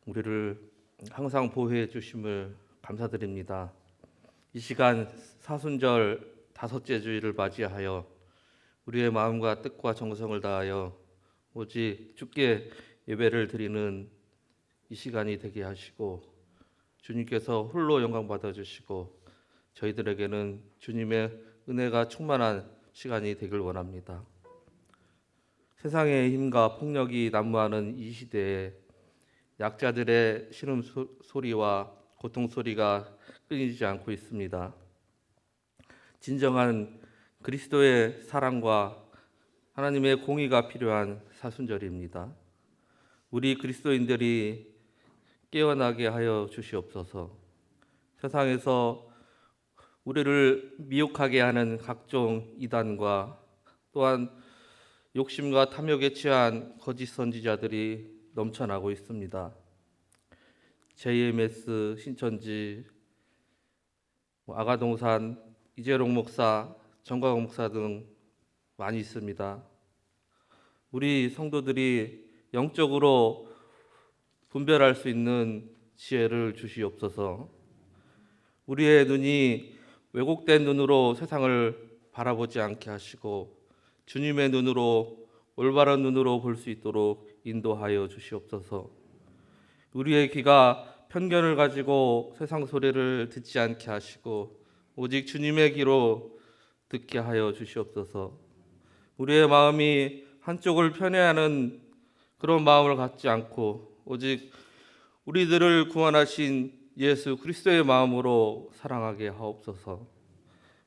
우리를 항상 보호해 주심을 감사드립니다. 이 시간 사순절 다섯째 주일을 맞이하여 우리의 마음과 뜻과 정성을 다하여 오직 주께 예배를 드리는 이 시간이 되게 하시고, 주님께서 홀로 영광 받아 주시고 저희들에게는 주님의 은혜가 충만한 시간이 되길 원합니다. 세상의 힘과 폭력이 난무하는 이 시대에 약자들의 신음 소리와 고통 소리가 끊이지 않고 있습니다. 진정한 그리스도의 사랑과 하나님의 공의가 필요한 사순절입니다. 우리 그리스도인들이 깨어나게 하여 주시옵소서. 세상에서 우리를 미혹하게 하는 각종 이단과 또한 욕심과 탐욕에 취한 거짓 선지자들이 넘쳐나고 있습니다. JMS 신천지, 아가동산, 이재롱 목사, 정광훈 목사 등 많이 있습니다. 우리 성도들이 영적으로 분별할 수 있는 지혜를 주시옵소서. 우리의 눈이 왜곡된 눈으로 세상을 바라보지 않게 하시고 주님의 눈으로, 올바른 눈으로 볼 수 있도록 인도하여 주시옵소서. 우리의 귀가 편견을 가지고 세상 소리를 듣지 않게 하시고 오직 주님의 귀로 듣게 하여 주시옵소서. 우리의 마음이 한쪽을 편애하는 그런 마음을 갖지 않고 오직 우리들을 구원하신 예수 그리스도의 마음으로 사랑하게 하옵소서.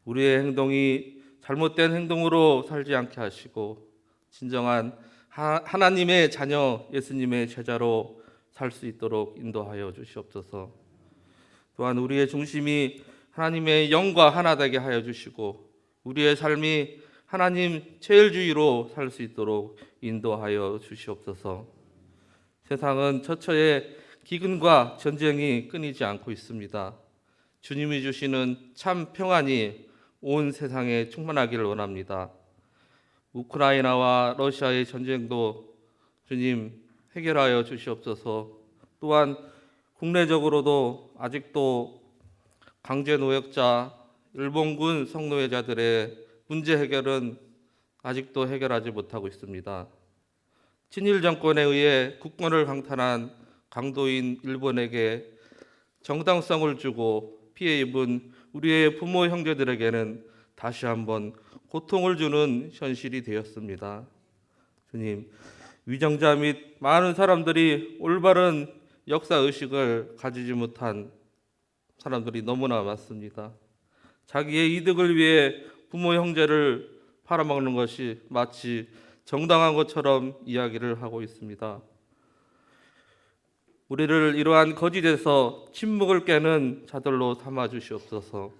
우리의 행동이 잘못된 행동으로 살지 않게 하시고 진정한 하나님의 자녀, 예수님의 제자로 살 수 있도록 인도하여 주시옵소서. 또한 우리의 중심이 하나님의 영과 하나 되게 하여 주시고 우리의 삶이 하나님 제일주의로 살 수 있도록 인도하여 주시옵소서. 세상은 처처에 기근과 전쟁이 끊이지 않고 있습니다. 주님이 주시는 참 평안이 온 세상에 충만하기를 원합니다. 우크라이나와 러시아의 전쟁도 주님 해결하여 주시옵소서. 또한 국내적으로도 아직도 강제 노역자, 일본군 성노예자들의 문제 해결은 아직도 해결하지 못하고 있습니다. 친일 정권에 의해 국권을 강탈한 강도인 일본에게 정당성을 주고 피해 입은 우리의 부모 형제들에게는 다시 한번 고통을 주는 현실이 되었습니다. 주님, 위정자 및 많은 사람들이 올바른 역사의식을 가지지 못한 사람들이 너무나 많습니다. 자기의 이득을 위해 부모 형제를 팔아먹는 것이 마치 정당한 것처럼 이야기를 하고 있습니다. 우리를 이러한 거짓에서 침묵을 깨는 자들로 삼아 주시옵소서.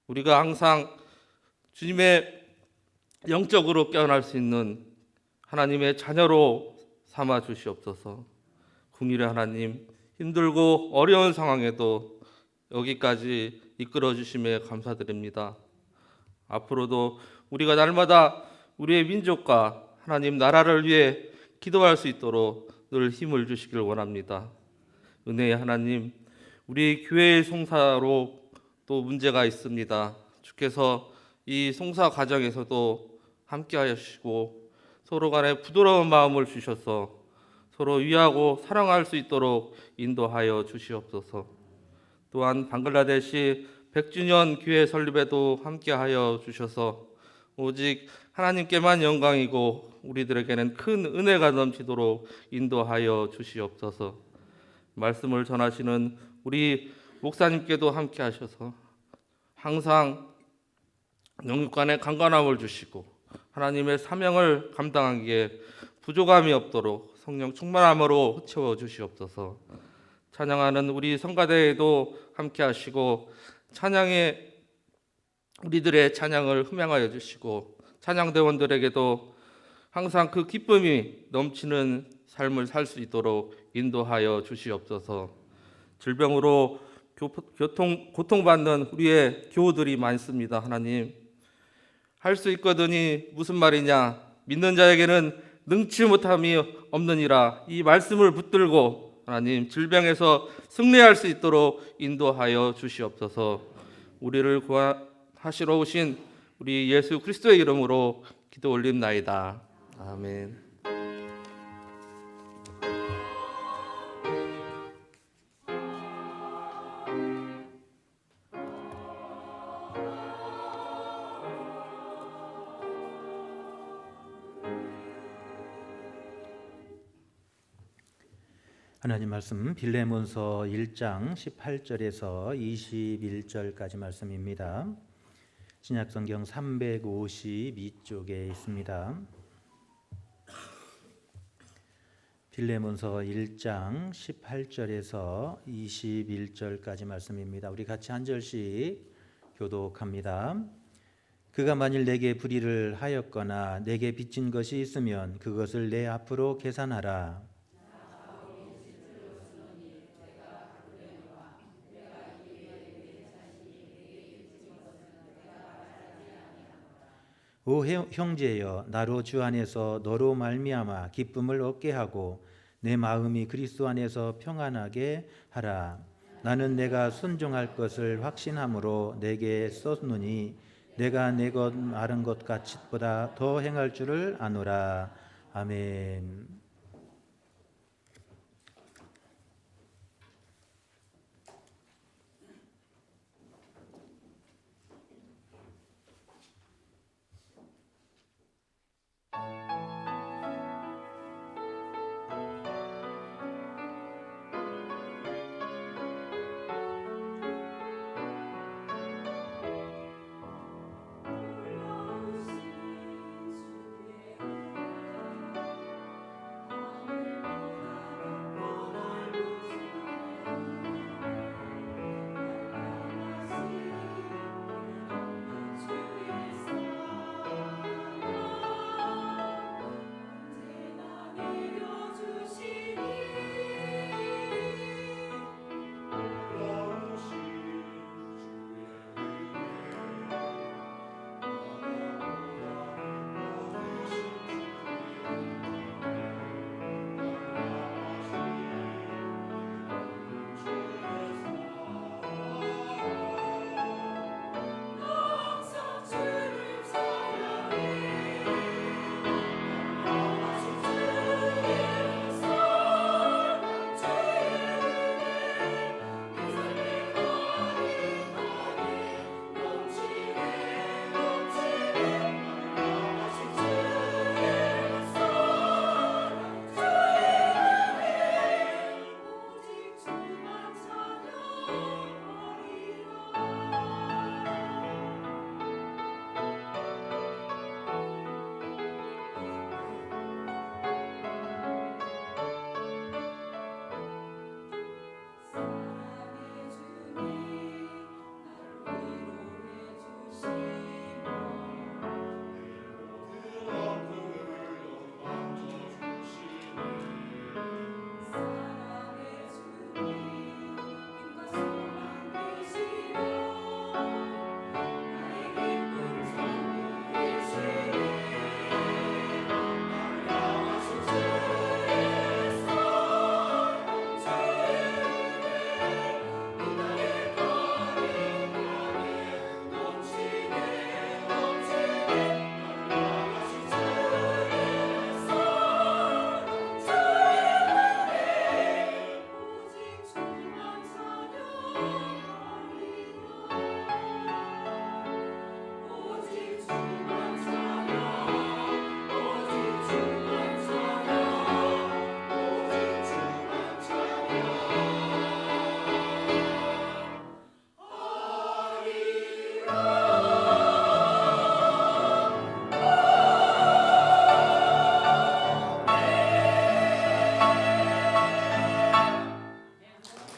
우리가 항상 주님의 영적으로 깨어날 수 있는 하나님의 자녀로 삼아 주시옵소서. 긍휼의 하나님, 힘들고 어려운 상황에도 여기까지 이끌어 주심에 감사드립니다. 앞으로도 우리가 날마다 우리의 민족과 하나님 나라를 위해 기도할 수 있도록 늘 힘을 주시길 원합니다. 은혜의 하나님, 우리 교회의 송사로 또 문제가 있습니다. 주께서 이 송사 과정에서도 함께하여 주시고 서로 간에 부드러운 마음을 주셔서 서로 위하고 사랑할 수 있도록 인도하여 주시옵소서. 또한 방글라데시 100주년 교회 설립에도 함께하여 주셔서 오직 하나님께만 영광이고 우리들에게는 큰 은혜가 넘치도록 인도하여 주시옵소서. 말씀을 전하시는 우리 목사님께도 함께하셔서 항상 영육간의 강건함을 주시고 하나님의 사명을 감당하기에 부족함이 없도록 성령 충만함으로 채워 주시옵소서. 찬양하는 우리 성가대에도 함께하시고 찬양에 우리들의 찬양을 흠양하여 주시고 찬양대원들에게도 항상 그 기쁨이 넘치는 삶을 살 수 있도록 인도하여 주시옵소서. 질병으로 고통받는 우리의 교우들이 많습니다. 하나님, 할 수 있거든이 무슨 말이냐? 믿는 자에게는 능치 못함이 없느니라. 이 말씀을 붙들고 하나님 질병에서 승리할 수 있도록 인도하여 주시옵소서. 우리를 구하시러 오신 우리 예수 그리스도의 이름으로 기도 올립나이다. 아멘. 하나님 말씀 빌레몬서 1장 18절에서 21절까지 말씀입니다. 신약성경 352쪽에 있습니다. 빌레몬서 1장 18절에서 21절까지 말씀입니다. 우리 같이 한 절씩 교독합니다. 그가 만일 내게 불의를 하였거나 내게 빚진 것이 있으면 그것을 내 앞으로 계산하라. 오 형제여, 나로 주 안에서 너로 말미암아 기쁨을 얻게 하고 내 마음이 그리스도 안에서 평안하게 하라. 나는 내가 순종할 것을 확신함으로 내게 썼노니 내가 내 것 말한 것 같이보다 더 행할 줄을 아노라. 아멘.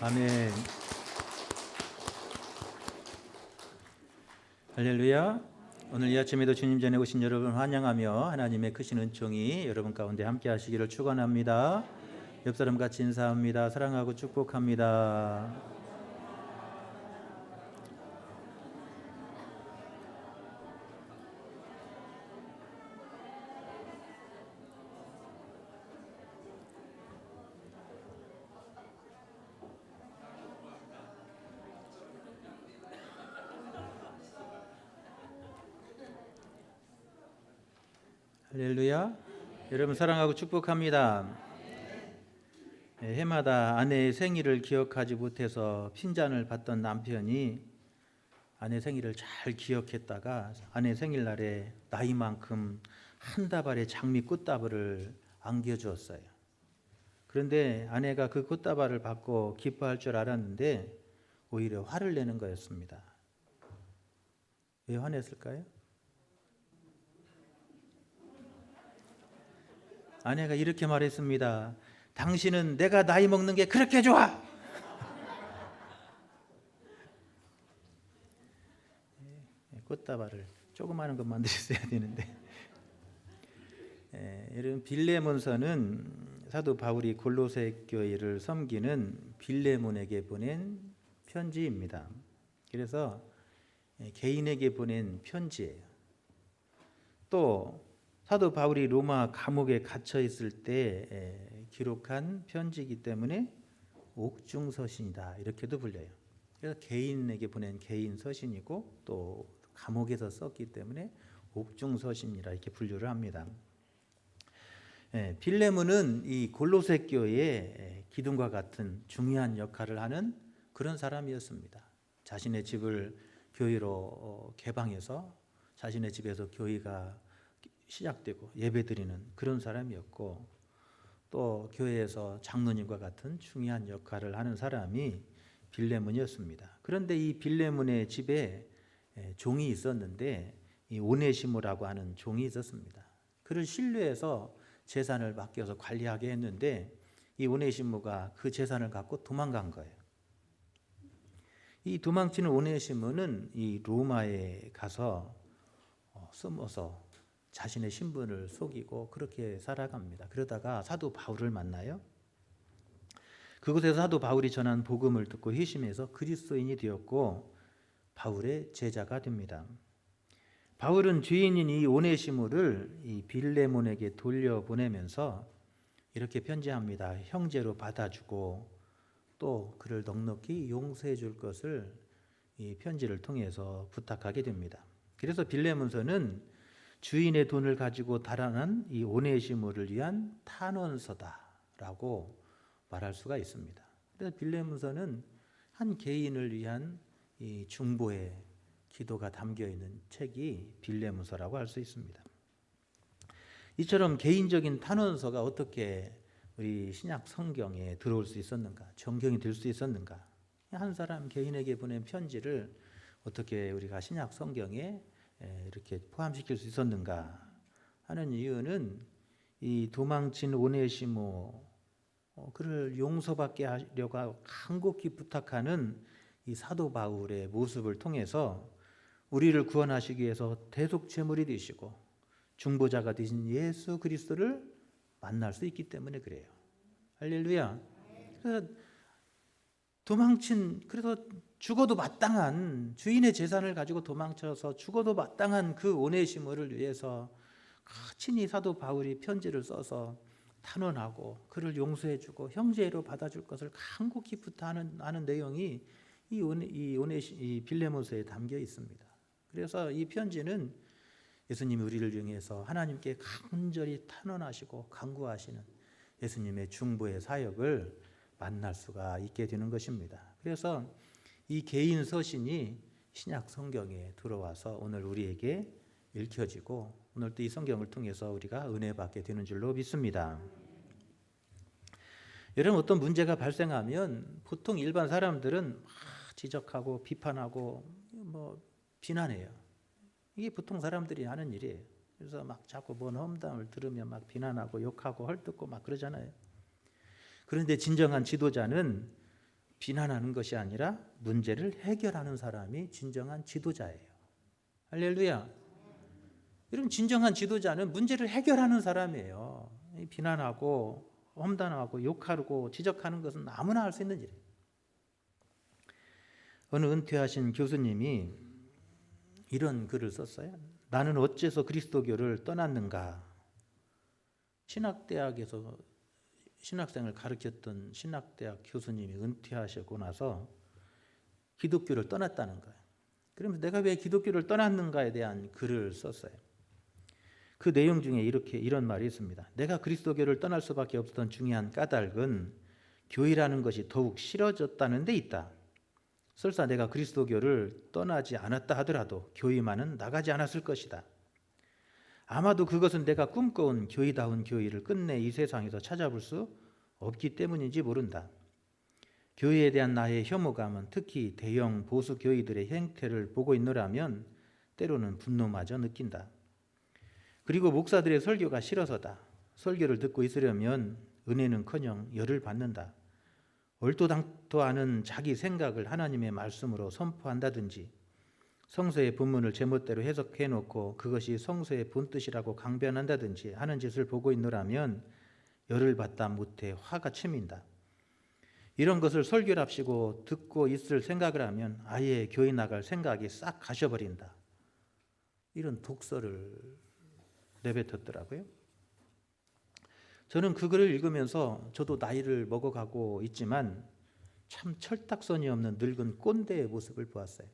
아멘. 할렐루야. 오늘 이 아침에도 주님 전에 오신 여러분 환영하며 하나님의 크신 은총이 여러분 가운데 함께 하시기를 축원합니다. 옆 사람 같이 인사합니다. 사랑하고 축복합니다. 할렐루야. 여러분 사랑하고 축복합니다. 해마다 아내의 생일을 기억하지 못해서 핀잔을 받던 남편이 아내 생일을 잘 기억했다가 아내 생일날에 나이만큼 한 다발의 장미 꽃다발을 안겨주었어요. 그런데 아내가 그 꽃다발을 받고 기뻐할 줄 알았는데 오히려 화를 내는 거였습니다. 왜 화냈을까요? 아내가 이렇게 말했습니다. 당신은 내가 나이 먹는 게 그렇게 좋아. 꽃다발을 조그마한 것 만드셨어야 되는데. 여러분 빌레몬서는 사도 바울이 골로새 교회를 섬기는 빌레몬에게 보낸 편지입니다. 그래서 개인에게 보낸 편지예요. 또 사도 바울이 로마 감옥에 갇혀 있을 때 기록한 편지이기 때문에 옥중서신이다 이렇게도 불려요. 그래서 개인에게 보낸 개인 서신이고 또 감옥에서 썼기 때문에 옥중서신이라 이렇게 분류를 합니다. 빌레몬은 이 골로새 교회의 기둥과 같은 중요한 역할을 하는 그런 사람이었습니다. 자신의 집을 교회로 개방해서 자신의 집에서 교회가 시작되고 예배드리는 그런 사람이었고 또 교회에서 장로님과 같은 중요한 역할을 하는 사람이 빌레몬이었습니다. 그런데 이 빌레몬의 집에 종이 있었는데 이 오네시모라고 하는 종이 있었습니다. 그를 신뢰해서 재산을 맡겨서 관리하게 했는데 이 오네시모가 그 재산을 갖고 도망간 거예요. 이 도망치는 오네시모는 이 로마에 가서 숨어서 자신의 신분을 속이고 그렇게 살아갑니다. 그러다가 사도 바울을 만나요. 그곳에서 사도 바울이 전한 복음을 듣고 회심해서 그리스도인이 되었고 바울의 제자가 됩니다. 바울은 죄인인 이 오네시모를 이 빌레몬에게 돌려보내면서 이렇게 편지합니다. 형제로 받아주고 또 그를 넉넉히 용서해 줄 것을 이 편지를 통해서 부탁하게 됩니다. 그래서 빌레몬서는 주인의 돈을 가지고 달아난 이 오네시모를 위한 탄원서다라고 말할 수가 있습니다. 그래서 빌레몬서는 한 개인을 위한 이 중보의 기도가 담겨 있는 책이 빌레몬서라고 할 수 있습니다. 이처럼 개인적인 탄원서가 어떻게 우리 신약 성경에 들어올 수 있었는가? 정경이 될 수 있었는가? 한 사람 개인에게 보낸 편지를 어떻게 우리가 신약 성경에 이렇게 포함시킬 수 있었는가 하는 이유는 이 도망친 오네시모 그를 용서받게 하려고 간곡히 부탁하는 이 사도 바울의 모습을 통해서 우리를 구원하시기 위해서 대속 제물이 되시고 중보자가 되신 예수 그리스도를 만날 수 있기 때문에 그래요. 할렐루야. 그래서 그래서 죽어도 마땅한 주인의 재산을 가지고 도망쳐서 죽어도 마땅한 그 오네시모를 위해서 친히 사도 바울이 편지를 써서 탄원하고 그를 용서해주고 형제로 받아줄 것을 간곡히 부탁하는 내용이 이 빌레몬서에 담겨 있습니다. 그래서 이 편지는 예수님이 우리를 위해서 하나님께 간절히 탄원하시고 간구하시는 예수님의 중보의 사역을 만날 수가 있게 되는 것입니다. 그래서 이 개인 서신이 신약 성경에 들어와서 오늘 우리에게 읽혀지고 오늘 또 이 성경을 통해서 우리가 은혜 받게 되는 줄로 믿습니다. 여러분 어떤 문제가 발생하면 보통 일반 사람들은 막 지적하고 비판하고 비난해요. 이게 보통 사람들이 하는 일이에요. 그래서 막 자꾸 뭔 험담을 들으면 막 비난하고 욕하고 헐뜯고 막 그러잖아요. 그런데 진정한 지도자는 비난하는 것이 아니라 문제를 해결하는 사람이 진정한 지도자예요. 할렐루야. 여러분 진정한 지도자는 문제를 해결하는 사람이에요. 비난하고 험담하고 욕하고 지적하는 것은 아무나 할 수 있는 일이에요. 어느 은퇴하신 교수님이 이런 글을 썼어요. 나는 어째서 그리스도교를 떠났는가? 신학대학에서 신학생을 가르쳤던 신학대학 교수님이 은퇴하시고 나서 기독교를 떠났다는 거예요. 그러면서 내가 왜 기독교를 떠났는가에 대한 글을 썼어요. 그 내용 중에 이런 말이 있습니다. 내가 그리스도교를 떠날 수밖에 없었던 중요한 까닭은 교회라는 것이 더욱 싫어졌다는 데 있다. 설사 내가 그리스도교를 떠나지 않았다 하더라도 교회만은 나가지 않았을 것이다. 아마도 그것은 내가 꿈꿔온 교회다운 교회를 끝내 이 세상에서 찾아볼 수 없기 때문인지 모른다. 교회에 대한 나의 혐오감은 특히 대형 보수 교회들의 행태를 보고 있노라면 때로는 분노마저 느낀다. 그리고 목사들의 설교가 싫어서다. 설교를 듣고 있으려면 은혜는커녕 열을 받는다. 얼토당토 않은 자기 생각을 하나님의 말씀으로 선포한다든지 성서의 본문을 제멋대로 해석해놓고 그것이 성서의 본뜻이라고 강변한다든지 하는 짓을 보고 있노라면 열을 받다 못해 화가 치민다. 이런 것을 설교랍시고 듣고 있을 생각을 하면 아예 교회 나갈 생각이 싹 가셔버린다. 이런 독서를 내뱉었더라고요. 저는 그 글을 읽으면서 저도 나이를 먹어가고 있지만 참 철딱선이 없는 늙은 꼰대의 모습을 보았어요.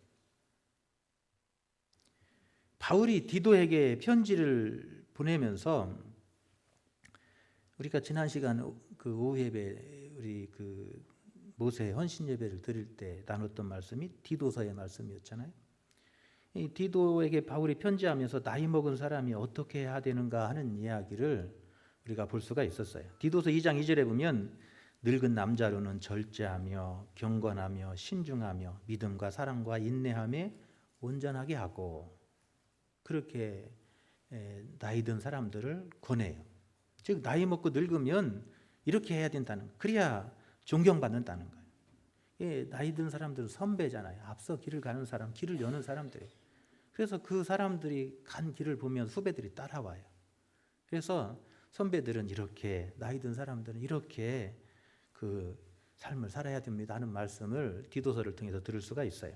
바울이 디도에게 편지를 보내면서 우리가 지난 시간 그 오후 예배 우리 그 모세 헌신 예배를 드릴 때 나눴던 말씀이 디도서의 말씀이었잖아요. 이 디도에게 바울이 편지하면서 나이 먹은 사람이 어떻게 해야 되는가 하는 이야기를 우리가 볼 수가 있었어요. 디도서 2장 2절에 보면 늙은 남자로는 절제하며 경건하며 신중하며 믿음과 사랑과 인내함에 온전하게 하고 그렇게 나이 든 사람들을 권해요. 즉 나이 먹고 늙으면 이렇게 해야 된다는 거예요. 그래야 존경받는다는 거예요. 나이 든 사람들은 선배잖아요. 앞서 길을 가는 사람, 길을 여는 사람들이. 그래서 그 사람들이 간 길을 보면 후배들이 따라와요. 그래서 선배들은 이렇게 나이 든 사람들은 이렇게 그 삶을 살아야 됩니다 하는 말씀을 디도서를 통해서 들을 수가 있어요.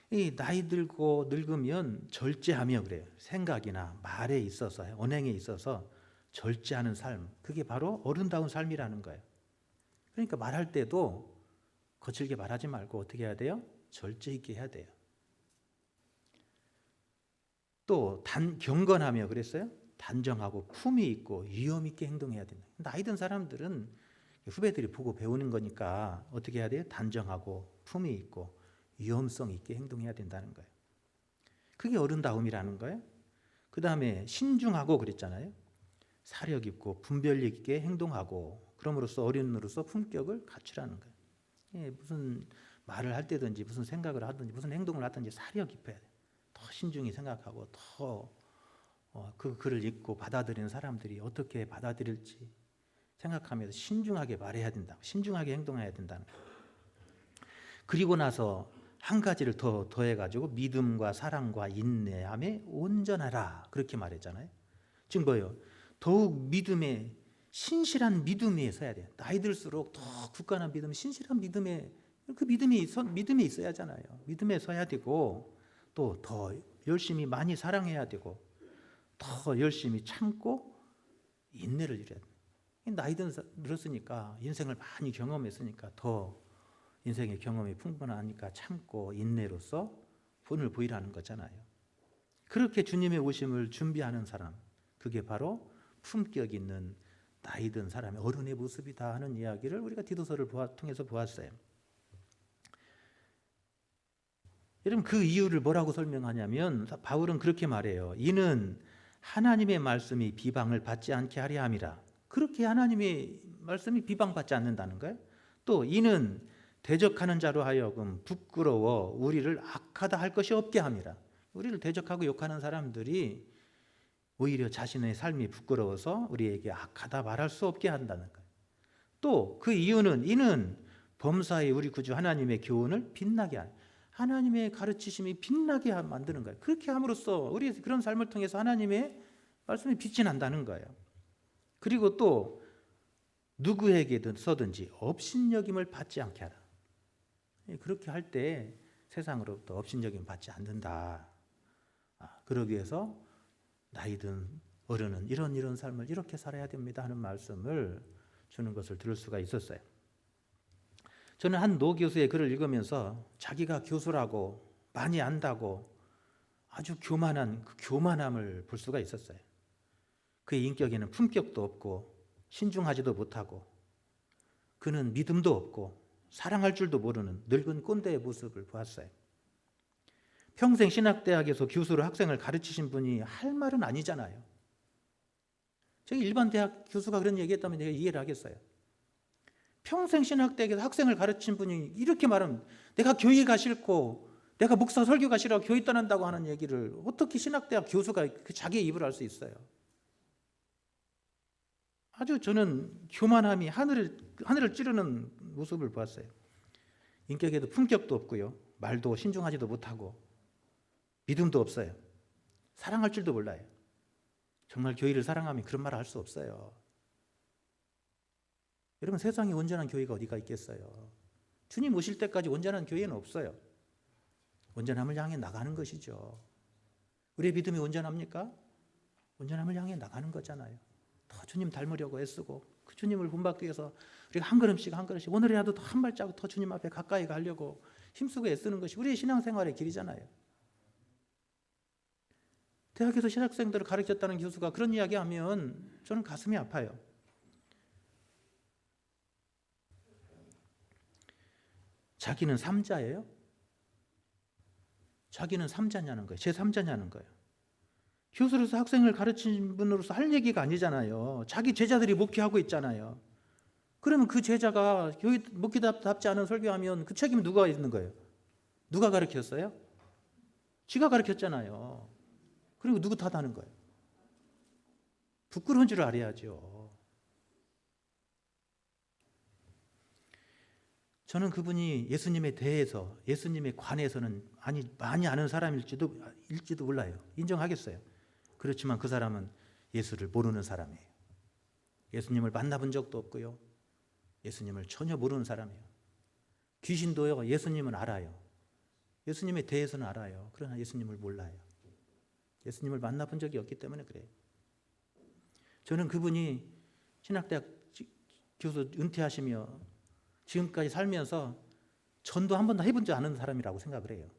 이 나이 들고 늙으면 절제하며 그래요. 생각이나 말에 있어서 언행에 있어서 절제하는 삶, 그게 바로 어른다운 삶이라는 거예요. 그러니까 말할 때도 거칠게 말하지 말고 어떻게 해야 돼요? 절제 있게 해야 돼요. 또 경건하며 그랬어요. 단정하고 품위 있고 위험 있게 행동해야 된다. 나이 든 사람들은 후배들이 보고 배우는 거니까 어떻게 해야 돼요? 단정하고 품위 있고 위험성 있게 행동해야 된다는 거예요. 그게 어른다움이라는 거예요. 그 다음에 신중하고 그랬잖아요. 사력 있고 분별력 있게 행동하고 그럼으로써 어른으로서 품격을 갖추라는 거예요. 무슨 말을 할 때든지 무슨 생각을 하든지 무슨 행동을 하든지 사력 깊어야 돼요. 더 신중히 생각하고 더 그 글을 읽고 받아들이는 사람들이 어떻게 받아들일지 생각하면서 신중하게 말해야 된다. 신중하게 행동해야 된다는 거예요. 그리고 나서 한 가지를 더 더해가지고 믿음과 사랑과 인내함에 온전하라 그렇게 말했잖아요. 지금 뭐예요? 더욱 믿음에 신실한 믿음에 서야 돼요. 나이 들수록 더 굳건한 믿음, 신실한 믿음에 그 믿음에 있어야 하잖아요. 믿음에 서야 되고 또 더 열심히 많이 사랑해야 되고 더 열심히 참고 인내를 이뤄야 돼요. 나이 들었으니까 인생을 많이 경험했으니까 더 인생의 경험이 풍부하니까 참고 인내로서 본을 보이라는 거잖아요. 그렇게 주님의 오심을 준비하는 사람, 그게 바로 품격 있는 나이 든 사람의 어른의 모습이다 하는 이야기를 우리가 디도서를 통해서 보았어요. 여러분 그 이유를 뭐라고 설명하냐면 바울은 그렇게 말해요. 이는 하나님의 말씀이 비방을 받지 않게 하려 함이라. 그렇게 하나님의 말씀이 비방받지 않는다는 거예요. 또 이는 대적하는 자로 하여금 부끄러워 우리를 악하다 할 것이 없게 함이라. 우리를 대적하고 욕하는 사람들이 오히려 자신의 삶이 부끄러워서 우리에게 악하다 말할 수 없게 한다는 거예요. 또 그 이유는 이는 범사의 우리 구주 하나님의 교훈을 빛나게 하는, 하나님의 가르치심이 빛나게 만드는 거예요. 그렇게 함으로써 우리 그런 삶을 통해서 하나님의 말씀이 빛이 난다는 거예요. 그리고 또 누구에게든 서든지 업신여김을 받지 않게 하라. 그렇게 할 때 세상으로부터 업신여김을 받지 않는다. 그러기 위해서 나이 든 어른은 이런 삶을 이렇게 살아야 됩니다 하는 말씀을 주는 것을 들을 수가 있었어요. 저는 한 노 교수의 글을 읽으면서 자기가 교수라고 많이 안다고 아주 교만한 그 교만함을 볼 수가 있었어요. 그의 인격에는 품격도 없고 신중하지도 못하고 그는 믿음도 없고 사랑할 줄도 모르는 늙은 꼰대의 모습을 보았어요. 평생 신학대학에서 교수로 학생을 가르치신 분이 할 말은 아니잖아요. 저기 일반 대학 교수가 그런 얘기했다면 내가 이해를 하겠어요. 평생 신학대학에서 학생을 가르친 분이 이렇게 말하면 내가 교회가 싫고 내가 목사 설교가 싫어 교회 떠난다고 하는 얘기를 어떻게 신학대학 교수가 자기의 입으로 할 수 있어요? 아주 저는 교만함이 하늘을 찌르는 모습을 보았어요. 인격에도 품격도 없고요. 말도 신중하지도 못하고 믿음도 없어요. 사랑할 줄도 몰라요. 정말 교회를 사랑하면 그런 말을 할 수 없어요. 여러분, 세상에 온전한 교회가 어디가 있겠어요? 주님 오실 때까지 온전한 교회는 없어요. 온전함을 향해 나가는 것이죠. 우리의 믿음이 온전합니까? 온전함을 향해 나가는 거잖아요. 더 주님 닮으려고 애쓰고 그 주님을 본받기 위해서 우리가 한 걸음씩 오늘이라도 더 한 발자국 더 주님 앞에 가까이 가려고 힘쓰고 애쓰는 것이 우리의 신앙생활의 길이잖아요. 대학에서 신학생들을 가르쳤다는 교수가 그런 이야기하면 저는 가슴이 아파요. 자기는 삼자예요? 자기는 삼자냐는 거예요. 제3자냐는 거예요. 교수로서 학생을 가르친 분으로서 할 얘기가 아니잖아요. 자기 제자들이 목회하고 있잖아요. 그러면 그 제자가 교회 목회답지 않은 설교하면 그 책임 누가 있는 거예요? 누가 가르쳤어요? 지가 가르쳤잖아요. 그리고 누구 탓하는 거예요? 부끄러운 줄 알아야죠. 저는 그분이 예수님에 대해서 예수님에 관해서는 많이 아는 사람일지도 몰라요. 인정하겠어요. 그렇지만 그 사람은 예수를 모르는 사람이에요. 예수님을 만나본 적도 없고요. 예수님을 전혀 모르는 사람이에요. 귀신도요, 예수님은 알아요. 예수님에 대해서는 알아요. 그러나 예수님을 몰라요. 예수님을 만나본 적이 없기 때문에 그래요. 저는 그분이 신학대학 교수 은퇴하시며 지금까지 살면서 전도 한 번도 해본 줄 아는 사람이라고 생각을 해요.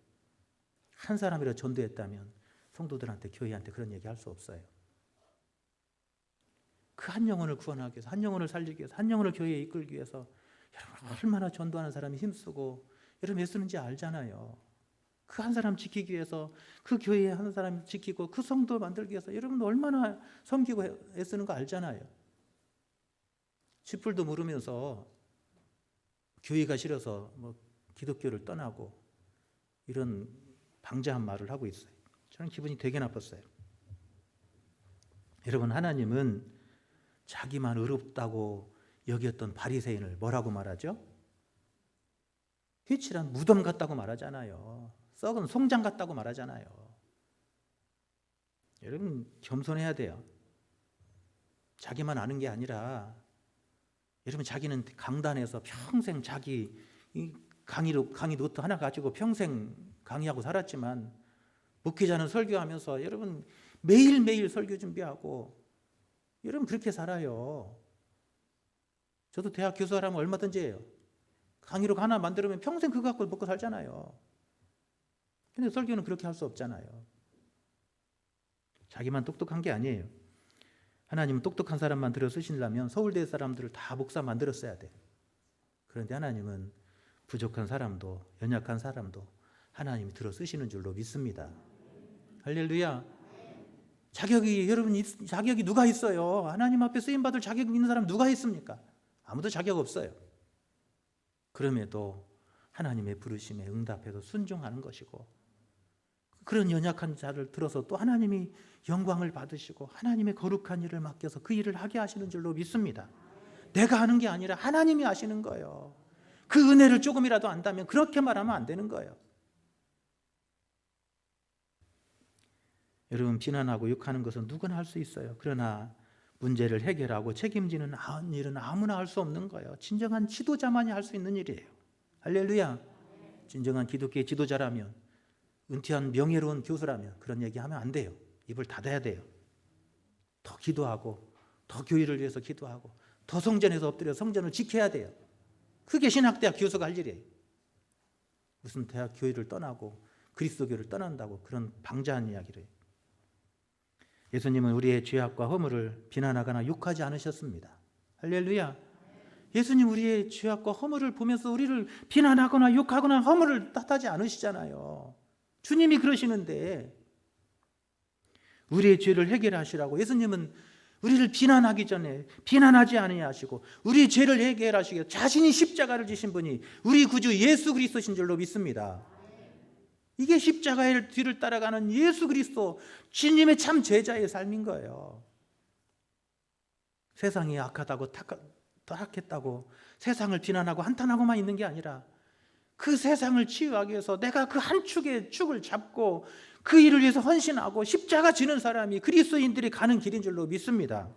한 사람이라도 전도했다면 성도들한테, 교회한테 그런 얘기 할 수 없어요. 그 한 영혼을 구원하기 위해서, 한 영혼을 살리기 위해서, 한 영혼을 교회에 이끌기 위해서 여러분 얼마나 전도하는 사람이 힘쓰고 여러분 애쓰는지 알잖아요. 그 한 사람 지키기 위해서, 그 교회에 한 사람 지키고 그 성도 만들기 위해서 여러분 얼마나 섬기고 애쓰는 거 알잖아요. 쥐뿔도 모르면서 교회가 싫어서 기독교를 떠나고 이런 방자한 말을 하고 있어요. 저는 기분이 되게 나빴어요. 여러분, 하나님은 자기만 의롭다고 여겼던 바리새인을 뭐라고 말하죠? 회칠한 무덤 같다고 말하잖아요. 썩은 송장 같다고 말하잖아요. 여러분, 겸손해야 돼요. 자기만 아는 게 아니라 여러분, 자기는 강단에서 평생 자기 강의 노트 하나 가지고 평생 강의하고 살았지만 목회자는 설교하면서 여러분 매일매일 설교 준비하고 여러분 그렇게 살아요. 저도 대학 교수하라면 얼마든지 해요. 강의록 하나 만들면 평생 그거 갖고 먹고 살잖아요. 근데 설교는 그렇게 할 수 없잖아요. 자기만 똑똑한 게 아니에요. 하나님은 똑똑한 사람만 들어 쓰시려면 서울대 사람들을 다 목사 만들었어야 돼. 그런데 하나님은 부족한 사람도 연약한 사람도 하나님이 들어 쓰시는 줄로 믿습니다. 할렐루야. 자격이 누가 있어요? 하나님 앞에 쓰임 받을 자격이 있는 사람 누가 있습니까? 아무도 자격 없어요. 그럼에도 하나님의 부르심에 응답해서 순종하는 것이고, 그런 연약한 자를 들어서 또 하나님이 영광을 받으시고 하나님의 거룩한 일을 맡겨서 그 일을 하게 하시는 줄로 믿습니다. 내가 하는 게 아니라 하나님이 하시는 거예요. 그 은혜를 조금이라도 안다면 그렇게 말하면 안 되는 거예요. 여러분, 비난하고 욕하는 것은 누구나 할 수 있어요. 그러나 문제를 해결하고 책임지는 일은 아무나 할 수 없는 거예요. 진정한 지도자만이 할 수 있는 일이에요. 할렐루야. 진정한 기독교의 지도자라면, 은퇴한 명예로운 교수라면 그런 얘기하면 안 돼요. 입을 닫아야 돼요. 더 기도하고 더 교회를 위해서 기도하고 더 성전에서 엎드려 성전을 지켜야 돼요. 그게 신학대학 교수가 할 일이에요. 무슨 대학 교회를 떠나고 그리스도교를 떠난다고 그런 방자한 이야기를 해요. 예수님은 우리의 죄악과 허물을 비난하거나 욕하지 않으셨습니다. 할렐루야. 예수님 우리의 죄악과 허물을 보면서 우리를 비난하거나 욕하거나 허물을 탓하지 않으시잖아요. 주님이 그러시는데 우리의 죄를 해결하시라고 예수님은 우리를 비난하기 전에 비난하지 아니하시고 우리의 죄를 해결하시기 자신이 십자가를 지신 분이 우리 구주 예수 그리스도신 줄로 믿습니다. 이게 십자가의 뒤를 따라가는 예수 그리스도 주님의 참 제자의 삶인 거예요. 세상이 악하다고 타락했다고 세상을 비난하고 한탄하고만 있는 게 아니라 그 세상을 치유하기 위해서 내가 그 한 축의 축을 잡고 그 일을 위해서 헌신하고 십자가 지는 사람이 그리스도인들이 가는 길인 줄로 믿습니다.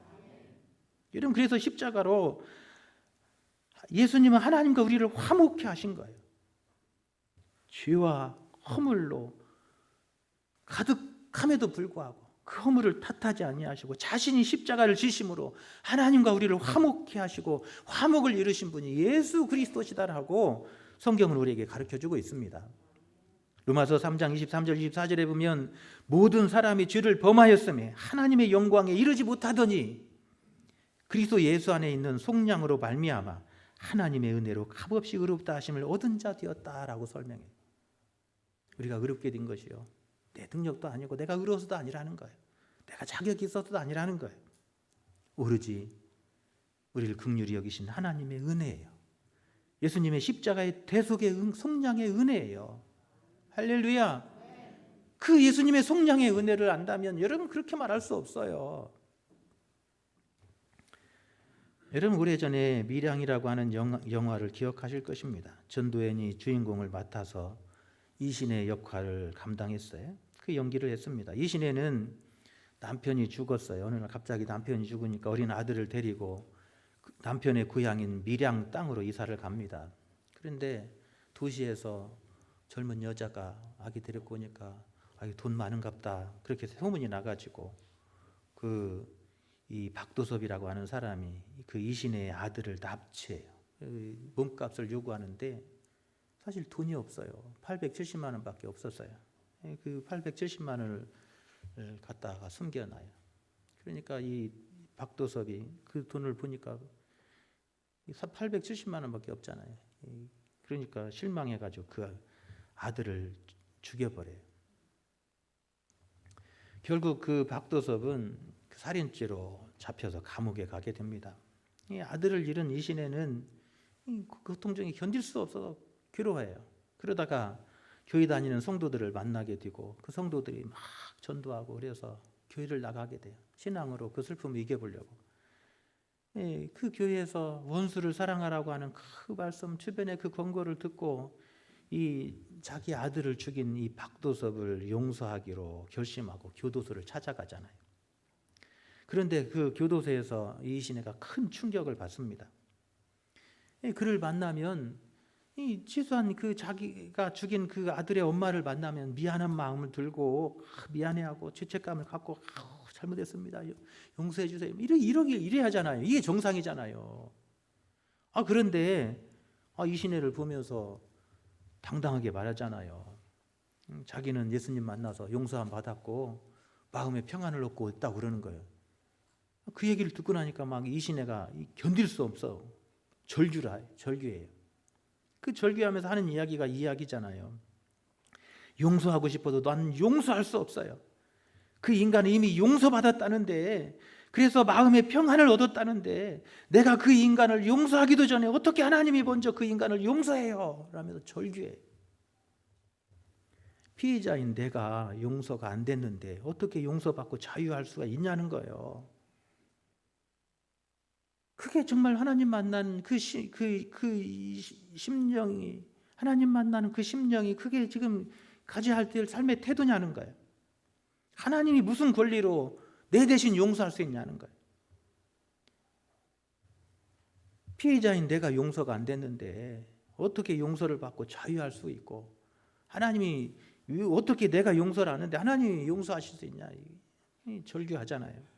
여러분, 그래서 십자가로 예수님은 하나님과 우리를 화목케 하신 거예요. 죄와 허물로 가득함에도 불구하고 그 허물을 탓하지 아니하시고 자신이 십자가를 지심으로 하나님과 우리를 화목케 하시고 화목을 이루신 분이 예수 그리스도시다라고 성경은 우리에게 가르쳐주고 있습니다. 로마서 3장 23절 24절에 보면 모든 사람이 죄를 범하였음에 하나님의 영광에 이르지 못하더니 그리스도 예수 안에 있는 속량으로 말미암아 하나님의 은혜로 값없이 의롭다 하심을 얻은 자 되었다라고 설명해요. 우리가 의롭게 된 것이요, 내 능력도 아니고 내가 의로워서도 아니라는 거예요. 내가 자격이 있어서도 아니라는 거예요. 오로지 우리를 긍휼히 여기신 하나님의 은혜예요. 예수님의 십자가의 대속의 속량의 은혜예요. 할렐루야. 그 예수님의 속량의 은혜를 안다면 여러분 그렇게 말할 수 없어요. 여러분 오래전에 밀양이라고 하는 영화를 기억하실 것입니다. 전도연이 주인공을 맡아서 이신의 역할을 감당했어요. 그 연기를 했습니다. 이신혜는 남편이 죽었어요. 어느 날 갑자기 남편이 죽으니까 어린 아들을 데리고 남편의 고향인 밀양 땅으로 이사를 갑니다. 그런데 도시에서 젊은 여자가 아기 데리고 오니까 돈 많은갑다 그렇게 소문이 나가지고 이 박도섭이라고 하는 사람이 그 이신의 아들을 납치해요. 몸값을 요구하는데 사실 돈이 없어요. 870만 원밖에 없었어요. 그 870만 원을 갖다가 숨겨놔요. 그러니까 이 박도섭이 그 돈을 보니까 870만 원밖에 없잖아요. 그러니까 실망해가지고 그 아들을 죽여버려요. 결국 그 박도섭은 살인죄로 잡혀서 감옥에 가게 됩니다. 이 아들을 잃은 이신혜는 고통정이 견딜 수 없어서 괴로워해요. 그러다가 교회 다니는 성도들을 만나게 되고 그 성도들이 막 전도하고 그래서 교회를 나가게 돼요. 신앙으로 그 슬픔을 이겨보려고. 그 교회에서 원수를 사랑하라고 하는 그 말씀, 주변의 그 권고를 듣고 이 자기 아들을 죽인 이 박도섭을 용서하기로 결심하고 교도소를 찾아가잖아요. 그런데 그 교도소에서 이신혜가 큰 충격을 받습니다. 그를 만나면 이 최소한 그 자기가 죽인 그 아들의 엄마를 만나면 미안한 마음을 들고 미안해하고 죄책감을 갖고 잘못했습니다, 용서해 주세요, 이래 하잖아요. 이게 정상이잖아요. 그런데 이신혜를 보면서 당당하게 말하잖아요. 자기는 예수님 만나서 용서함 받았고 마음의 평안을 얻고 있다고 그러는 거예요. 그 얘기를 듣고 나니까 막 이신혜가 견딜 수 없어 절규해요. 그 절규하면서 하는 이야기가 이 이야기잖아요. 용서하고 싶어도 난 용서할 수 없어요. 그 인간은 이미 용서받았다는데, 그래서 마음의 평안을 얻었다는데 내가 그 인간을 용서하기도 전에 어떻게 하나님이 먼저 그 인간을 용서해요? 라면서 절규해요. 피해자인 내가 용서가 안 됐는데 어떻게 용서받고 자유할 수가 있냐는 거예요. 그게 정말 하나님 만난 그 심령이, 하나님 만나는 그 심령이 그게 지금 가져야 할 삶의 태도냐는 거예요. 하나님이 무슨 권리로 내 대신 용서할 수 있냐는 거예요. 피해자인 내가 용서가 안 됐는데 어떻게 용서를 받고 자유할 수 있고, 하나님이 어떻게 내가 용서를 안 하는데 하나님이 용서하실 수 있냐, 절규하잖아요.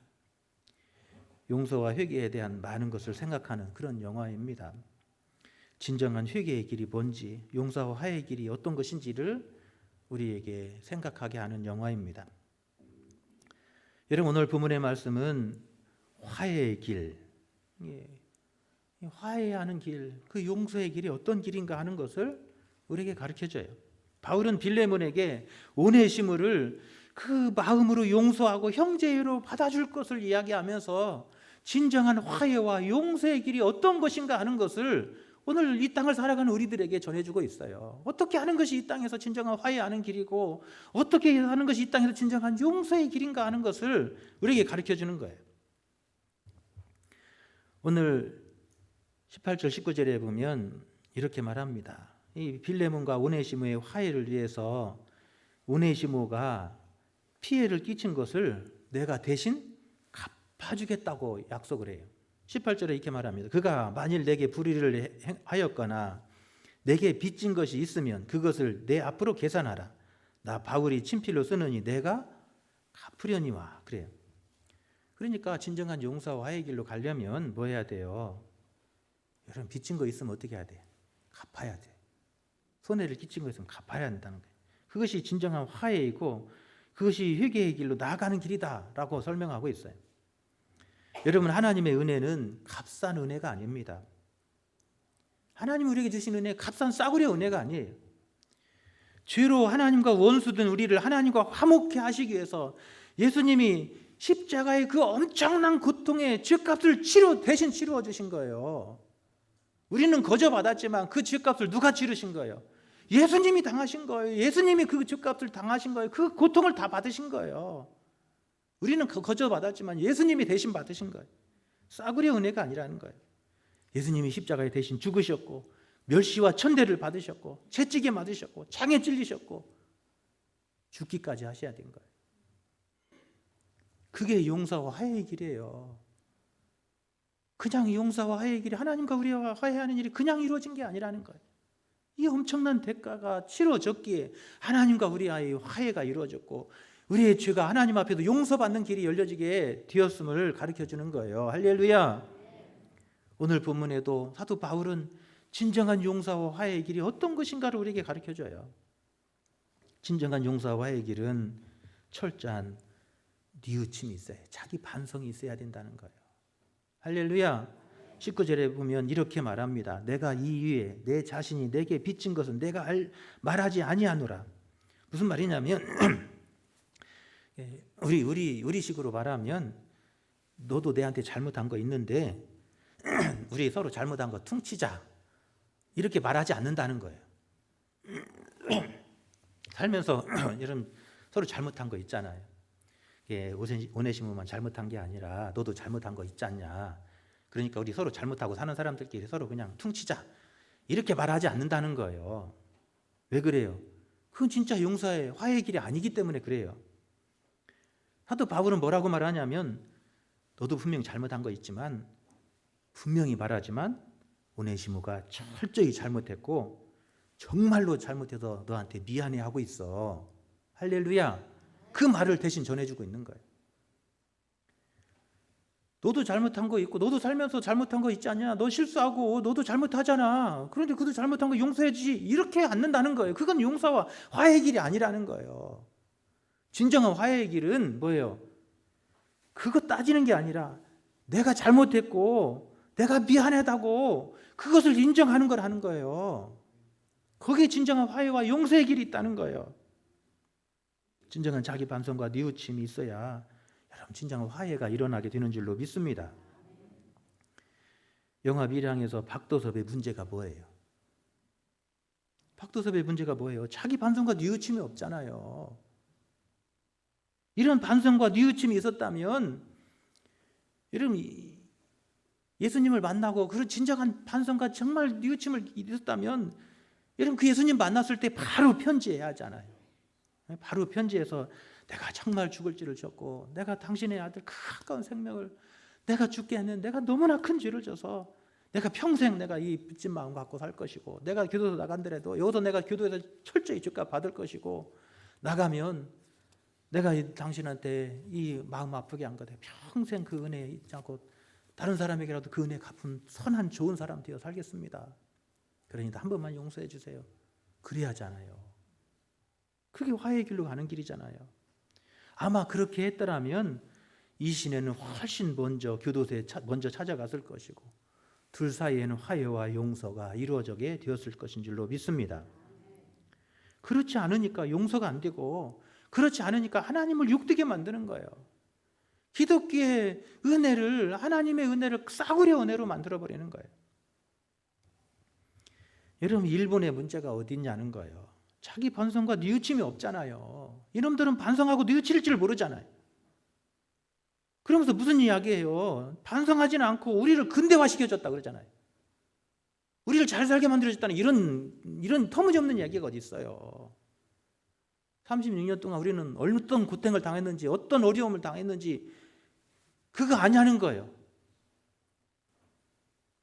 용서와 회개에 대한 많은 것을 생각하는 그런 영화입니다. 진정한 회개의 길이 뭔지, 용서와 화해의 길이 어떤 것인지를 우리에게 생각하게 하는 영화입니다. 여러분, 오늘 본문의 말씀은 화해의 길, 화해하는 길, 그 용서의 길이 어떤 길인가 하는 것을 우리에게 가르쳐줘요. 바울은 빌레몬에게 오네시모를 그 마음으로 용서하고 형제로 받아줄 것을 이야기하면서 진정한 화해와 용서의 길이 어떤 것인가 하는 것을 오늘 이 땅을 살아가는 우리들에게 전해주고 있어요. 어떻게 하는 것이 이 땅에서 진정한 화해하는 길이고 어떻게 하는 것이 이 땅에서 진정한 용서의 길인가 하는 것을 우리에게 가르쳐주는 거예요. 오늘 18절 19절에 보면 이렇게 말합니다. 이 빌레몬과 오네시모의 화해를 위해서 오네시모가 피해를 끼친 것을 내가 대신 갚아주겠다고 약속을 해요. 18절에 이렇게 말합니다. 그가 만일 내게 불의를 하였거나 내게 빚진 것이 있으면 그것을 내 앞으로 계산하라. 나 바울이 친필로 쓰느니 내가 갚으려니와. 그래요. 그러니까 진정한 용서와 화해의 길로 가려면 뭐 해야 돼요? 여러분, 빚진 거 있으면 어떻게 해야 돼? 갚아야 돼. 손해를 끼친 거 있으면 갚아야 한다는 거예요. 그것이 진정한 화해이고 그것이 회개의 길로 나아가는 길이다라고 설명하고 있어요. 여러분, 하나님의 은혜는 값싼 은혜가 아닙니다. 하나님 우리에게 주신 은혜 값싼 싸구려 은혜가 아니에요. 죄로 하나님과 원수된 우리를 하나님과 화목케 하시기 위해서 예수님이 십자가의 그 엄청난 고통의 죄값을 대신 치루어 주신 거예요. 우리는 거저 받았지만 그 죄값을 누가 치르신 거예요? 예수님이 당하신 거예요. 예수님이 그 죄값을 당하신 거예요. 그 고통을 다 받으신 거예요. 우리는 거저 받았지만 예수님이 대신 받으신 거예요. 싸구려 은혜가 아니라는 거예요. 예수님이 십자가에 대신 죽으셨고 멸시와 천대를 받으셨고 채찍에 맞으셨고 창에 찔리셨고 죽기까지 하셔야 된 거예요. 그게 용서와 화해의 길이에요. 그냥 용서와 화해의 길이, 하나님과 우리와 화해하는 일이 그냥 이루어진 게 아니라는 거예요. 이 엄청난 대가가 치러졌기에 하나님과 우리와의 화해가 이루어졌고 우리의 죄가 하나님 앞에도 용서받는 길이 열려지게 되었음을 가르쳐주는 거예요. 할렐루야. 오늘 본문에도 사도 바울은 진정한 용서와 화해의 길이 어떤 것인가를 우리에게 가르쳐줘요. 진정한 용서와 화해의 길은 철저한 뉘우침이 있어요. 자기 반성이 있어야 된다는 거예요. 할렐루야. 19절에 보면 이렇게 말합니다. 내가 이 위에 내 자신이 내게 빚진 것은 내가 말하지 아니하노라. 무슨 말이냐면 우리식으로 말하면 너도 내한테 잘못한 거 있는데 우리 서로 잘못한 거 퉁치자 이렇게 말하지 않는다는 거예요. 살면서 여러분 서로 잘못한 거 있잖아요. 오네시모만 잘못한 게 아니라 너도 잘못한 거 있지 않냐. 그러니까 우리 서로 잘못하고 사는 사람들끼리 서로 그냥 퉁치자 이렇게 말하지 않는다는 거예요. 왜 그래요? 그건 진짜 용서의 화해의 길이 아니기 때문에 그래요. 사도 바울은 뭐라고 말하냐면 너도 분명히 잘못한 거 있지만 분명히 말하지만 오네시모가 철저히 잘못했고 정말로 잘못해서 너한테 미안해하고 있어. 할렐루야. 그 말을 대신 전해주고 있는 거예요. 너도 잘못한 거 있고 너도 살면서 잘못한 거 있지 않냐. 너 실수하고 너도 잘못하잖아. 그런데 그도 잘못한 거 용서해주지 이렇게 않는다는 거예요. 그건 용서와 화해의 길이 아니라는 거예요. 진정한 화해의 길은 뭐예요? 그거 따지는 게 아니라 내가 잘못했고 내가 미안하다고 그것을 인정하는 걸 하는 거예요. 거기에 진정한 화해와 용서의 길이 있다는 거예요. 진정한 자기 반성과 뉘우침이 있어야 여러분 진정한 화해가 일어나게 되는 줄로 믿습니다. 영화 밀양에서 박도섭의 문제가 뭐예요? 박도섭의 문제가 뭐예요? 자기 반성과 뉘우침이 없잖아요. 이런 반성과 뉘우침이 있었다면 여러분 예수님을 만나고 그런 진정한 반성과 정말 뉘우침을 있었다면 여러분 그 예수님 만났을 때 바로 편지해야 하잖아요. 바로 편지해서 내가 정말 죽을 죄를 졌고 내가 당신의 아들 그 가까운 생명을 내가 죽게 했는데 내가 너무나 큰 죄를 져서 내가 평생 내가 이 빚진 마음 갖고 살 것이고 내가 교도소 나간더라도 여기서 내가 교도에서 철저히 죄값 받을 것이고 나가면 내가 당신한테 이 마음 아프게 한 거다. 평생 그 은혜 잊지 않고 다른 사람에게라도 그 은혜 갚은 선한 좋은 사람 되어 살겠습니다. 그러니까 한 번만 용서해 주세요. 그래야 하잖아요. 그게 화해의 길로 가는 길이잖아요. 아마 그렇게 했더라면 이 시내는 훨씬 먼저 교도소에 먼저 찾아갔을 것이고 둘 사이에는 화해와 용서가 이루어지게 되었을 것인 줄로 믿습니다. 그렇지 않으니까 용서가 안 되고, 그렇지 않으니까 하나님을 욕되게 만드는 거예요. 기독교의 은혜를, 하나님의 은혜를 싸구려 은혜로 만들어버리는 거예요. 여러분, 일본의 문제가 어디 있냐는 거예요. 자기 반성과 뉘우침이 없잖아요. 이놈들은 반성하고 뉘우칠 줄 모르잖아요. 그러면서 무슨 이야기예요? 반성하지는 않고 우리를 근대화시켜줬다 그러잖아요. 우리를 잘 살게 만들어줬다는 이런 터무니없는 이야기가 어디 있어요. 36년 동안 우리는 어떤 고통을 당했는지, 어떤 어려움을 당했는지 그거 아냐는 거예요.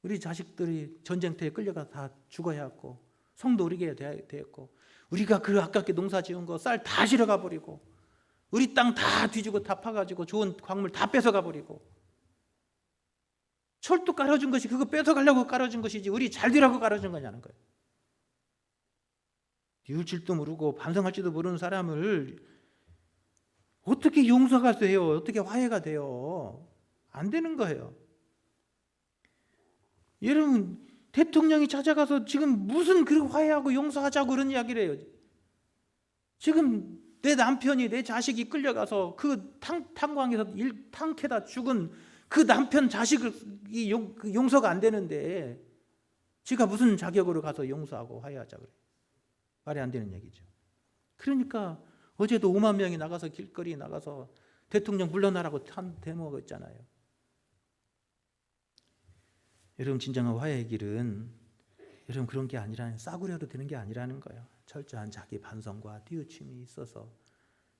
우리 자식들이 전쟁터에 끌려가 다 죽어야 했고, 성도 우리게 되었고, 우리가 그 아깝게 농사 지은 거 쌀 다 실어가 버리고, 우리 땅 다 뒤지고 다 파가지고 좋은 광물 다 뺏어가 버리고, 철도 깔아준 것이 그거 뺏어가려고 깔아준 것이지 우리 잘 되라고 깔아준 거냐는 거예요. 뉘우칠도 모르고 반성할지도 모르는 사람을 어떻게 용서가 돼요? 어떻게 화해가 돼요? 안 되는 거예요. 여러분, 대통령이 찾아가서 지금 무슨 그 화해하고 용서하자고 그런 이야기를 해요. 지금 내 남편이, 내 자식이 끌려가서 그 탄광에서 탕캐다 죽은 그 남편 자식을 용서가 안 되는데 지가 무슨 자격으로 가서 용서하고 화해하자 그래요. 말이 안 되는 얘기죠. 그러니까 어제도 5만 명이 나가서 길거리 나가서 대통령 물러나라고 데모가 있잖아요. 여러분, 진정한 화해의 길은 여러분 그런 게 아니라는, 싸구려로 되는 게 아니라는 거예요. 철저한 자기 반성과 뉘우침이 있어서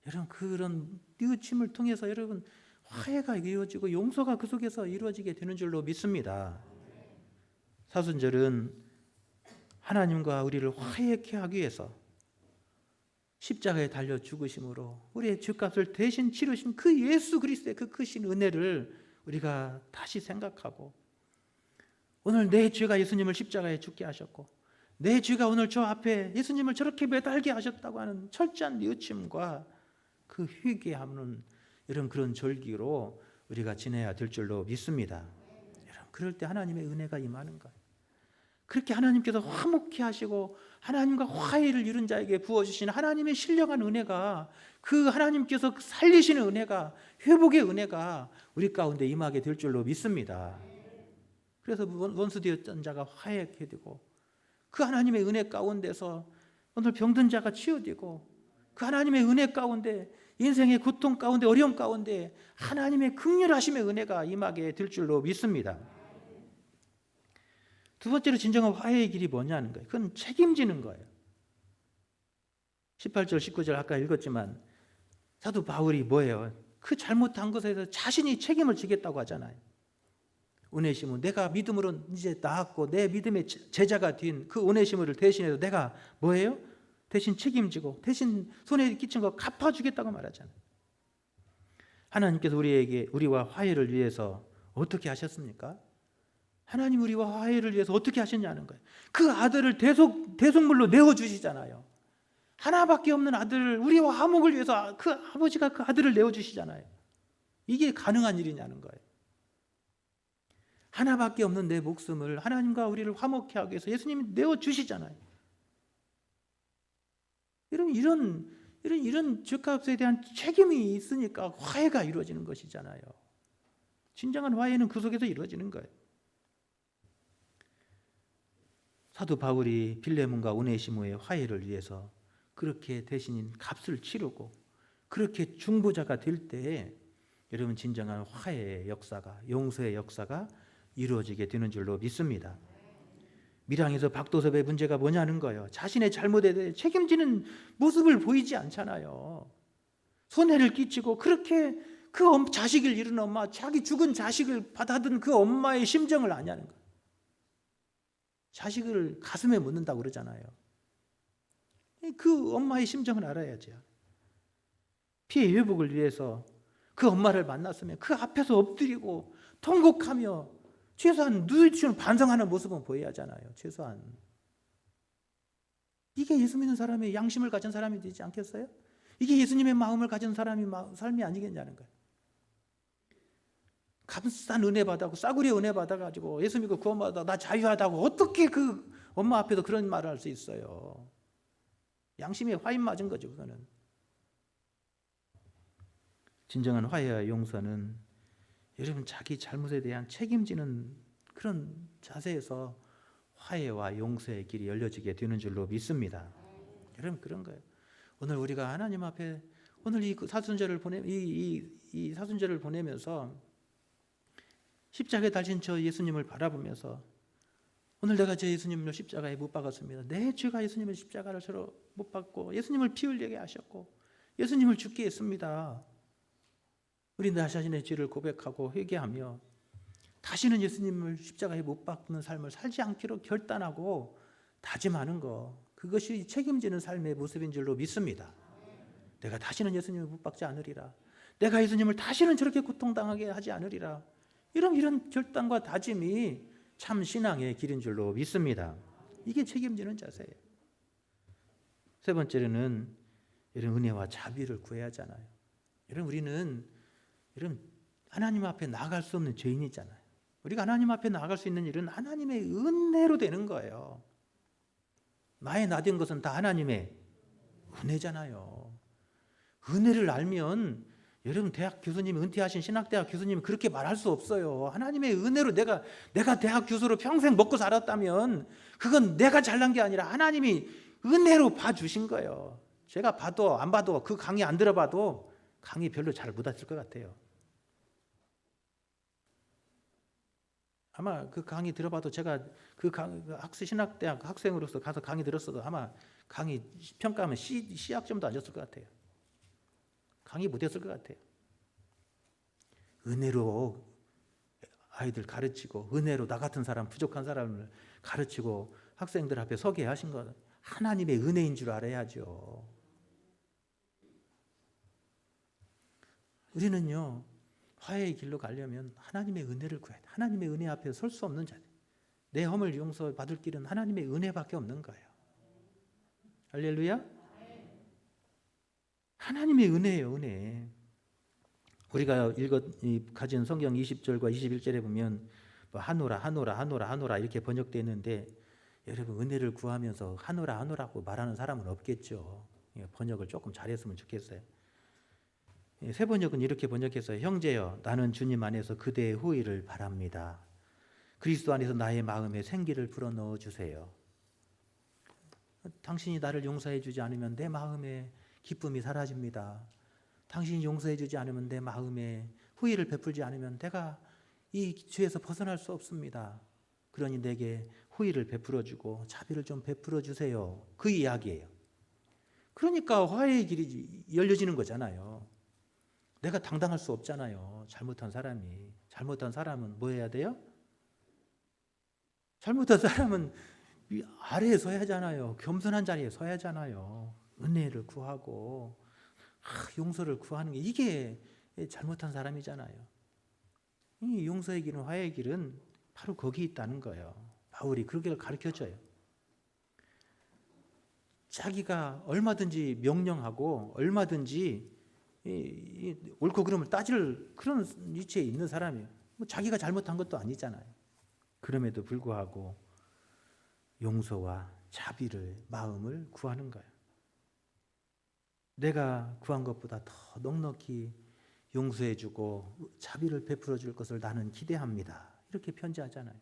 여러분 그런 뉘우침을 통해서 여러분 화해가 이루어지고 용서가 그 속에서 이루어지게 되는 줄로 믿습니다. 사순절은 하나님과 우리를 화해케 하기 위해서 십자가에 달려 죽으심으로 우리의 죄값을 대신 치르신 그 예수 그리스도의 그 크신 은혜를 우리가 다시 생각하고, 오늘 내 죄가 예수님을 십자가에 죽게 하셨고 내 죄가 오늘 저 앞에 예수님을 저렇게 매달게 하셨다고 하는 철저한 뉘우침과 그 회개하는 이런 그런 절기로 우리가 지내야 될 줄로 믿습니다. 여러분, 그럴 때 하나님의 은혜가 임하는 거예요. 그렇게 하나님께서 화목케 하시고 하나님과 화해를 이룬 자에게 부어주신 하나님의 신령한 은혜가, 그 하나님께서 살리시는 은혜가, 회복의 은혜가 우리 가운데 임하게 될 줄로 믿습니다. 그래서 원수되었던 자가 화해하게 되고, 그 하나님의 은혜 가운데서 오늘 병든 자가 치유되고, 그 하나님의 은혜 가운데 인생의 고통 가운데 어려움 가운데 하나님의 긍휼하심의 은혜가 임하게 될 줄로 믿습니다. 두 번째로 진정한 화해의 길이 뭐냐는 거예요. 그건 책임지는 거예요. 18절 19절 아까 읽었지만 사도 바울이 뭐예요? 그 잘못한 것에서 자신이 책임을 지겠다고 하잖아요. 오네시모, 내가 믿음으로 이제 나았고 내 믿음의 제자가 된 그 오네시모를 대신해서 내가 뭐예요? 대신 책임지고 대신 손에 끼친 거 갚아주겠다고 말하잖아요. 하나님께서 우리와 화해를 위해서 어떻게 하셨습니까? 하나님 우리와 화해를 위해서 어떻게 하셨냐는 거예요. 그 아들을 대속물로 내어주시잖아요. 하나밖에 없는 아들을, 우리와 화목을 위해서 그 아버지가 그 아들을 내어주시잖아요. 이게 가능한 일이냐는 거예요. 하나밖에 없는 내 목숨을 하나님과 우리를 화목케 하기 위해서 예수님이 내어주시잖아요. 이런 죄값에 대한 책임이 있으니까 화해가 이루어지는 것이잖아요. 진정한 화해는 그 속에서 이루어지는 거예요. 사도 바울이 빌레몬과 오네시모의 화해를 위해서 그렇게 대신 값을 치르고 그렇게 중보자가 될 때에 여러분 진정한 화해의 역사가, 용서의 역사가 이루어지게 되는 줄로 믿습니다. 밀항에서 박도섭의 문제가 뭐냐는 거예요. 자신의 잘못에 대해 책임지는 모습을 보이지 않잖아요. 손해를 끼치고 그렇게 그 자식을 잃은 엄마, 자기 죽은 자식을 받아든 그 엄마의 심정을 아냐는 거예요. 자식을 가슴에 묻는다고 그러잖아요. 그 엄마의 심정을 알아야죠. 피해 회복을 위해서 그 엄마를 만났으면 그 앞에서 엎드리고 통곡하며 최소한 뉘우치는 반성하는 모습은 보여야 하잖아요. 최소한. 이게 예수 믿는 사람의 양심을 가진 사람이 되지 않겠어요? 이게 예수님의 마음을 가진 사람이 삶이 아니겠냐는 거예요. 값싼 은혜 받아고 싸구려 은혜 받아가지고 예수 믿고 구원받아 나 자유하다고 어떻게 그 엄마 앞에서 그런 말을 할 수 있어요? 양심에 화인 맞은 거죠. 그거는. 진정한 화해와 용서는 여러분 자기 잘못에 대한 책임지는 그런 자세에서 화해와 용서의 길이 열려지게 되는 줄로 믿습니다. 여러분 그런 거예요. 오늘 우리가 하나님 앞에 오늘 이 사순절을 이 사순절을 보내면서 십자가에 달린 저 예수님을 바라보면서 오늘 내가 저 예수님을 십자가에 못 박았습니다. 내 죄가 예수님의 십자가를 서로 못 박고 예수님을 피 흘리게 하셨고 예수님을 죽게 했습니다. 우리 나 자신의 죄를 고백하고 회개하며 다시는 예수님을 십자가에 못 박는 삶을 살지 않기로 결단하고 다짐하는 거, 그것이 책임지는 삶의 모습인 줄로 믿습니다. 내가 다시는 예수님을 못 박지 않으리라. 내가 예수님을 다시는 저렇게 고통당하게 하지 않으리라. 이런 결단과 다짐이 참 신앙의 길인 줄로 믿습니다. 이게 책임지는 자세예요. 세 번째로는 이런 은혜와 자비를 구해야 하잖아요. 여러분 우리는 하나님 앞에 나아갈 수 없는 죄인이잖아요. 우리가 하나님 앞에 나아갈 수 있는 일은 하나님의 은혜로 되는 거예요. 나의 나된 것은 다 하나님의 은혜잖아요. 은혜를 알면 여러분 대학 교수님 은퇴하신 신학대학 교수님 그렇게 말할 수 없어요. 하나님의 은혜로 내가 대학 교수로 평생 먹고 살았다면 그건 내가 잘난 게 아니라 하나님이 은혜로 봐주신 거예요. 제가 봐도 안 봐도 그 강의 안 들어봐도 강의 별로 잘 못 왔을 것 같아요. 아마 그 강의 들어봐도 제가 신학대학 학생으로서 가서 강의 들었어도 아마 강의 평가하면 C학점도 안 줬을 것 같아요. 강의 못했을 것 같아요. 은혜로 아이들 가르치고 은혜로 나 같은 사람 부족한 사람을 가르치고 학생들 앞에 서게 하신 건 하나님의 은혜인 줄 알아야죠. 우리는요 화해의 길로 가려면 하나님의 은혜를 구해야 돼. 하나님의 은혜 앞에 설 수 없는 자들. 내 허물 용서받을 길은 하나님의 은혜밖에 없는 거예요. 할렐루야. 하나님의 은혜예요. 은혜. 우리가 가진 성경 20절과 21절에 보면 뭐 하노라 이렇게 번역되어 있는데 여러분 은혜를 구하면서 하노라고 말하는 사람은 없겠죠. 번역을 조금 잘했으면 좋겠어요. 새 번역은 이렇게 번역해서 형제여 나는 주님 안에서 그대의 호의를 바랍니다. 그리스도 안에서 나의 마음에 생기를 불어넣어 주세요. 당신이 나를 용서해 주지 않으면 내 마음에 기쁨이 사라집니다. 당신이 용서해 주지 않으면 내 마음에 호의를 베풀지 않으면 내가 이 죄에서 벗어날 수 없습니다. 그러니 내게 호의를 베풀어 주고 자비를 좀 베풀어 주세요. 그 이야기예요. 그러니까 화해의 길이 열려지는 거잖아요. 내가 당당할 수 없잖아요. 잘못한 사람은 뭐 해야 돼요? 잘못한 사람은 아래에 서야 하잖아요. 겸손한 자리에 서야 하잖아요. 은혜를 구하고 용서를 구하는 게 이게 잘못한 사람이잖아요. 이 용서의 길은 화해의 길은 바로 거기 있다는 거예요. 바울이 그렇게 가르쳐줘요. 자기가 얼마든지 명령하고 얼마든지 옳고 그름을 따질 그런 위치에 있는 사람이에요. 뭐 자기가 잘못한 것도 아니잖아요. 그럼에도 불구하고 용서와 자비를 마음을 구하는 거예요. 내가 구한 것보다 더 넉넉히 용서해주고 자비를 베풀어 줄 것을 나는 기대합니다. 이렇게 편지하잖아요.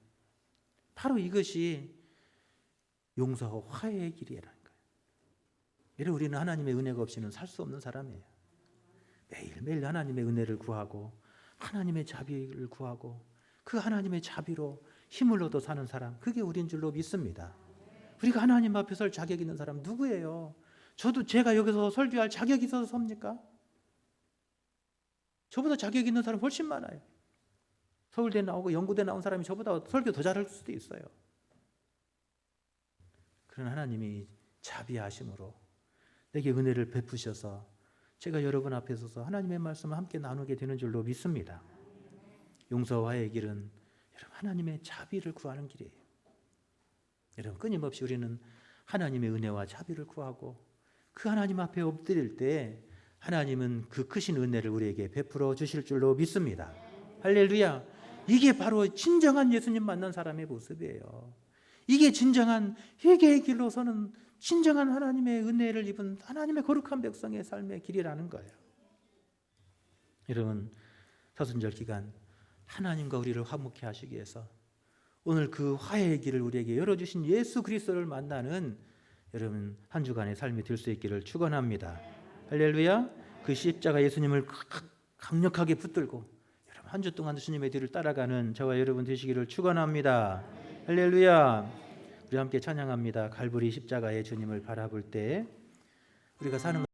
바로 이것이 용서와 화해의 길이라는 거예요. 여러분 우리는 하나님의 은혜가 없이는 살 수 없는 사람이에요. 매일매일 하나님의 은혜를 구하고 하나님의 자비를 구하고 그 하나님의 자비로 힘을 얻어 사는 사람, 그게 우리인 줄로 믿습니다. 우리가 하나님 앞에 설 자격 있는 사람 누구예요? 제가 여기서 설교할 자격이 있어서 섭니까? 저보다 자격 있는 사람 훨씬 많아요. 서울대 나오고 연구대 나온 사람이 저보다 설교 더 잘할 수도 있어요. 그런 하나님이 자비하심으로 내게 은혜를 베푸셔서 제가 여러분 앞에 서서 하나님의 말씀을 함께 나누게 되는 줄로 믿습니다. 용서와의 길은 여러분 하나님의 자비를 구하는 길이에요. 여러분 끊임없이 우리는 하나님의 은혜와 자비를 구하고 그 하나님 앞에 엎드릴 때 하나님은 그 크신 은혜를 우리에게 베풀어 주실 줄로 믿습니다. 할렐루야. 이게 바로 진정한 예수님 만난 사람의 모습이에요. 이게 진정한 회개의 길로 서는 진정한 하나님의 은혜를 입은 하나님의 거룩한 백성의 삶의 길이라는 거예요. 여러분, 사순절 기간 하나님과 우리를 화목케 하시기 위해서 오늘 그 화해의 길을 우리에게 열어주신 예수 그리스도를 만나는 여러분 한 주간의 삶이 될 수 있기를 축원합니다. 할렐루야. 그 십자가 예수님을 강력하게 붙들고 여러분 한 주 동안 주님의 뒤를 따라가는 저와 여러분 되시기를 축원합니다. 할렐루야. 우리 함께 찬양합니다. 갈보리 십자가의 주님을 바라볼 때 우리가 사는